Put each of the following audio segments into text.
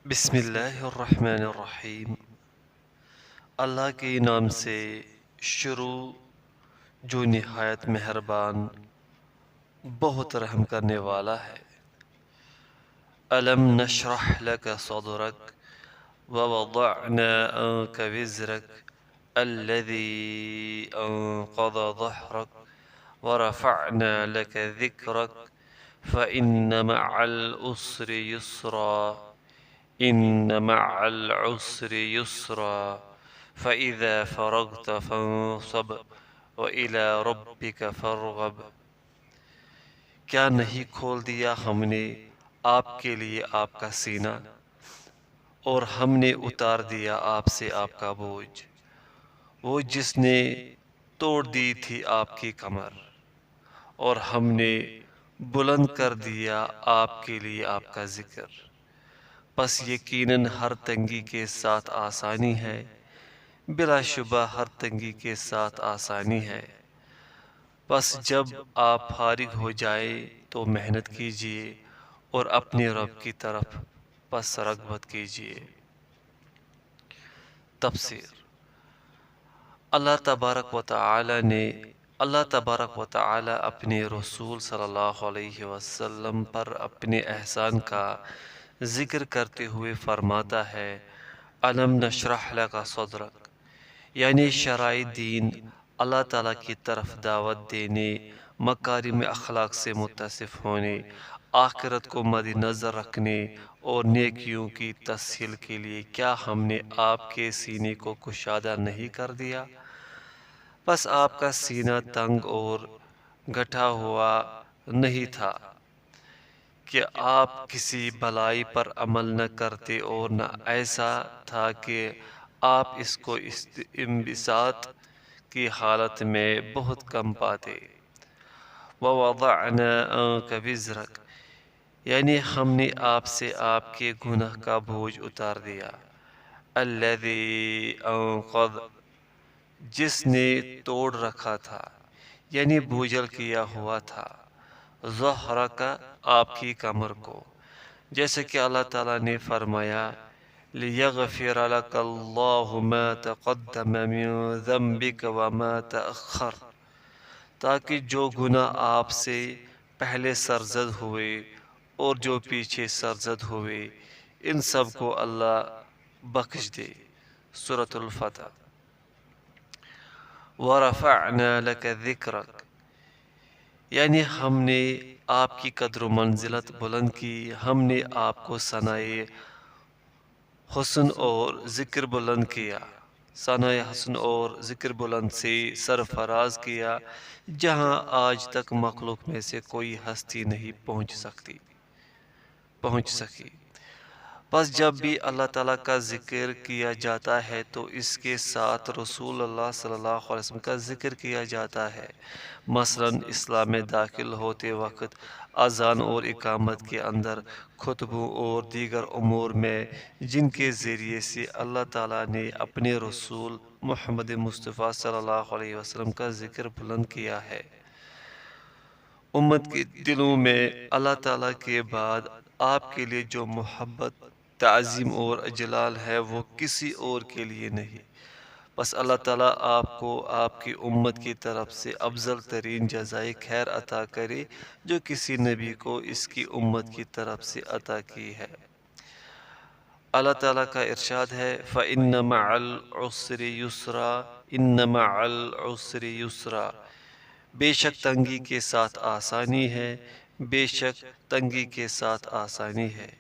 بسم اللہ الرحمن الرحیم۔ اللہ کے نام سے شروع جو نہایت مہربان بہت رحم کرنے والا ہے۔ الم نشرح لک صدرک ووضعنا عنک وزرک الذی انقض ظہرک ورفعنا لک ذکرک فإن مع العسر یسرا إن مع العسر يسرا فإذا فرغت فانصب وإلى ربك فارغب۔ کیا نہیں کھول دیا ہم نے آپ کے لیے آپ کا سینہ، اور ہم نے اتار دیا آپ سے آپ کا بوجھ، وہ جس نے توڑ دی تھی آپ کی کمر، اور ہم نے بلند کر دیا آپ کے لیے آپ کا ذکر۔ پس یقیناً ہر تنگی کے ساتھ آسانی ہے، بلا شبہ ہر تنگی کے ساتھ آسانی ہے۔ پس جب آپ فارغ ہو جائے تو محنت کیجئے اور اپنے رب کی طرف پس رغبت کیجئے۔ تفسیر۔ اللہ تبارک و تعالی اپنے رسول صلی اللہ علیہ وسلم پر اپنے احسان کا ذکر کرتے ہوئے فرماتا ہے، الم نشرح لک صدرک، یعنی شرائع دین، اللہ تعالیٰ کی طرف دعوت دینے، مکارم اخلاق سے متصف ہونے، آخرت کو مد نظر رکھنے اور نیکیوں کی تسہیل کے لیے کیا ہم نے آپ کے سینے کو کشادہ نہیں کر دیا؟ بس آپ کا سینہ تنگ اور گٹھا ہوا نہیں تھا کہ آپ کسی بلائی پر عمل نہ کرتے، اور نہ ایسا تھا کہ آپ اس کو انبساط کی حالت میں بہت کم پاتے۔ وَوَضَعْنَا عَنْكَ وِزْرَكَ، یعنی ہم نے آپ سے آپ کے گناہ کا بوجھ اتار دیا۔ الَّذِي أَنْقَضَ، جس نے توڑ رکھا تھا، یعنی بوجھل کیا ہوا تھا، ظہرک، آپ کی کمر کو، جیسے کہ اللہ تعالیٰ نے فرمایا، لِيَغْفِرَ لَكَ اللَّهُ مَا تَقَدَّمَ مِن ذَنبِكَ وَمَا تَأَخَّرَ، تاکہ جو گناہ آپ سے پہلے سرزد ہوئے اور جو پیچھے سرزد ہوئے ان سب کو اللہ بخش دے۔ سورۃ الفتح۔ وَرَفَعْنَا لَكَ ذِكْرَكَ، یعنی ہم نے آپ کی قدر و منزلت بلند کی، ہم نے آپ کو ثنائے حسن اور ذکر بلند کیا، ثنائے حسن اور ذکر بلند سے سرفراز کیا، جہاں آج تک مخلوق میں سے کوئی ہستی نہیں پہنچ سکی۔ بس جب بھی اللہ تعالیٰ کا ذکر کیا جاتا ہے تو اس کے ساتھ رسول اللہ صلی اللہ علیہ وسلم کا ذکر کیا جاتا ہے۔ مثلاً اسلام میں داخل ہوتے وقت اذان اور اقامت کے اندر، خطبوں اور دیگر امور میں جن کے ذریعے سے اللہ تعالیٰ نے اپنے رسول محمد مصطفیٰ صلی اللہ علیہ وسلم کا ذکر بلند کیا ہے، امت کے دلوں میں اللہ تعالیٰ کے بعد آپ کے لیے جو محبت، تعظیم اور اجلال ہے وہ کسی اور کے لیے نہیں۔ بس اللہ تعالیٰ آپ کو آپ کی امت کی طرف سے افضل ترین جزائے خیر عطا کرے جو کسی نبی کو اس کی امت کی طرف سے عطا کی ہے۔ اللہ تعالیٰ کا ارشاد ہے، فَإِنَّ مَعَ الْعُسْرِ يُسْرًا إِنَّ مَعَ الْعُسْرِ يُسْرًا، بے شک تنگی کے ساتھ آسانی ہے، بے شک تنگی کے ساتھ آسانی ہے۔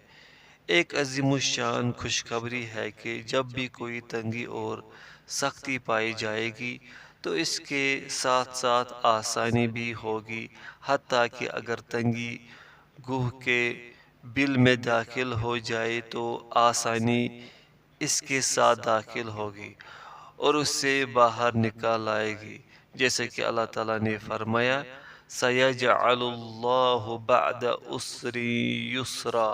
ایک عظیم الشان خوشخبری ہے کہ جب بھی کوئی تنگی اور سختی پائی جائے گی تو اس کے ساتھ ساتھ آسانی بھی ہوگی، حتیٰ کہ اگر تنگی گوہ کے بل میں داخل ہو جائے تو آسانی اس کے ساتھ داخل ہوگی اور اس سے باہر نکال لائے گی، جیسے کہ اللہ تعالیٰ نے فرمایا، سَيَجْعَلُ اللَّهُ بَعْدَ عُسْرٍ يُسْرًا،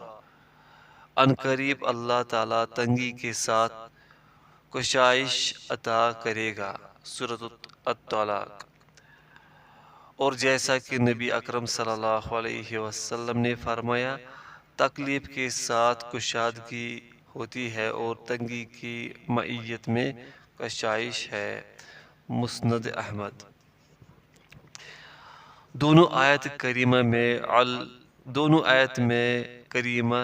عنقریب اللہ تعالیٰ تنگی کے ساتھ کشائش عطا کرے گا۔ سورۃ الطلاق۔ اور جیسا کہ نبی اکرم صلی اللہ علیہ وسلم نے فرمایا، تکلیف کے ساتھ کشادگی ہوتی ہے اور تنگی کی معیت میں کشائش ہے۔ مسند احمد۔ دونوں آیت کریمہ میں دونوں آیت میں کریمہ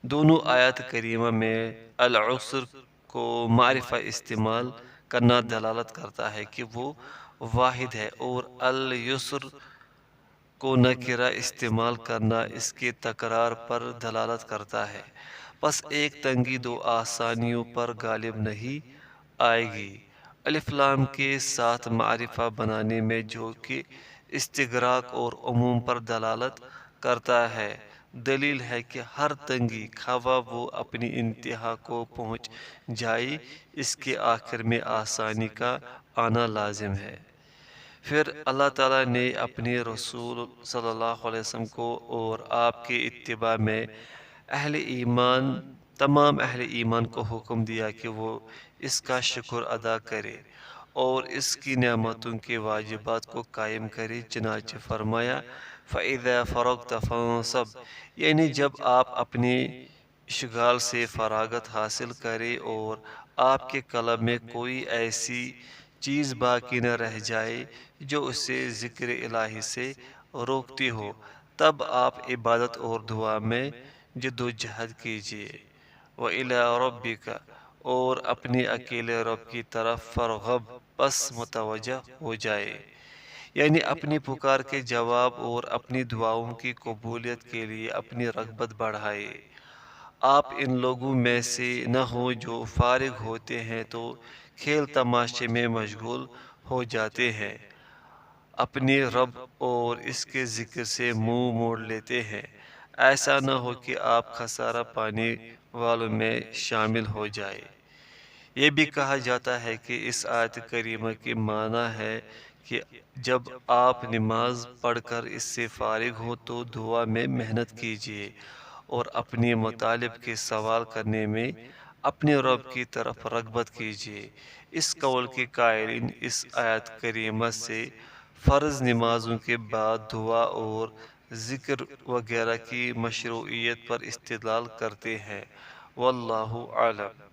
دونوں آیات کریمہ میں العسر کو معرفہ استعمال کرنا دلالت کرتا ہے کہ وہ واحد ہے، اور الیسر کو نکرہ استعمال کرنا اس کے تکرار پر دلالت کرتا ہے۔ پس ایک تنگی دو آسانیوں پر غالب نہیں آئے گی۔ الف لام کے ساتھ معرفہ بنانے میں جو کہ استغراق اور عموم پر دلالت کرتا ہے، دلیل ہے کہ ہر تنگی خواہ وہ اپنی انتہا کو پہنچ جائے، اس کے آخر میں آسانی کا آنا لازم ہے۔ پھر اللہ تعالیٰ نے اپنے رسول صلی اللہ علیہ وسلم کو اور آپ کے اتباع میں تمام اہل ایمان کو حکم دیا کہ وہ اس کا شکر ادا کرے اور اس کی نعمتوں کے واجبات کو قائم کرے۔ چنانچہ فرمایا فَإِذَا فَرَغْتَ فَانصَبْ، یعنی جب آپ اپنے اشغال سے فراغت حاصل کرے اور آپ کے قلب میں کوئی ایسی چیز باقی نہ رہ جائے جو اسے ذکر الہی سے روکتی ہو، تب آپ عبادت اور دعا میں جدوجہد کیجیے۔ وَإِلَىٰ رَبِّكَ، اور اپنے اکیلے رب کی طرف فرغب، پس متوجہ ہو جائے، یعنی اپنی پکار کے جواب اور اپنی دعاؤں کی قبولیت کے لیے اپنی رغبت بڑھائے۔ آپ ان لوگوں میں سے نہ ہوں جو فارغ ہوتے ہیں تو کھیل تماشے میں مشغول ہو جاتے ہیں، اپنے رب اور اس کے ذکر سے منہ موڑ لیتے ہیں۔ ایسا نہ ہو کہ آپ خسارہ پانے والوں میں شامل ہو جائے۔ یہ بھی کہا جاتا ہے کہ اس آیت کریمہ کی معنی ہے کہ جب آپ نماز پڑھ کر اس سے فارغ ہو تو دعا میں محنت کیجیے اور اپنے مطالب کے سوال کرنے میں اپنے رب کی طرف رغبت کیجیے۔ اس قول کے قائلین اس آیت کریمہ سے فرض نمازوں کے بعد دعا اور ذکر وغیرہ کی مشروعیت پر استدلال کرتے ہیں۔ واللہ اعلم۔